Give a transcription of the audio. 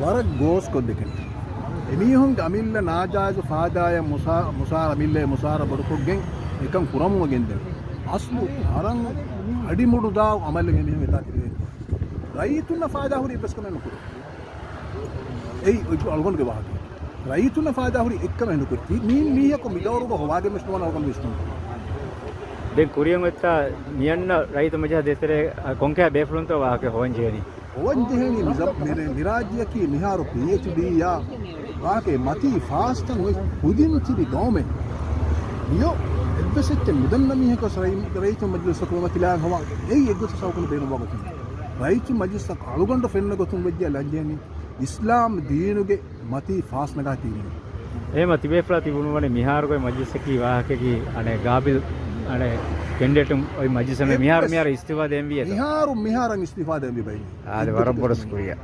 වර ගෝස් කොද්දකන එමිහුන් අමිල්ල නාජායස ෆාදාය මුසාර අමිල්ලේ මුසාර බඩකොග්ගෙන් එකම් කුරමුවගෙන්ද අස්ලු අරන් අඩිමුඩු දාව අමල්ලගෙන මෙහෙම එතා කිරේ රයිතුන්න ෆාදා හුරි ප්‍රස්කමන කුර ඒ අල්ගොන්ගේ වාහක රයිතුන්න ෆාදා හුරි එක්කම එනු කුර මීහක මිදවරුක හොවාගේ මස්තුවන ඔකම් විශ්නු den kuriyan wetta miyanna raita maja desere konka befrunto waake honjeni honjeni mere mirajya ki miharu phd ya waake mati fast hoy udin tiri gome yo ebbesette mudanna miheko raita majlis ko matila homa ei eggosa sawkun beenu wagatu raita majlis alugonda fenna gotum wejja lajjeni islam deenuge mati fast naga tini එහෙම තිබේෆ්ලා තිබුණු වනේ මිහාරකෝ මජ්ලිස් එකේ වාහකකේ අනේ ගාබිල් අනේ කෙන්ඩේටම් ඔය මජ්ලිස් එකේ මිහාර ඉස්තිෆා දෙම් වියත මිහාරන් ඉස්තිෆා දෙම් විබයි ආද වරබොරස් කුරියා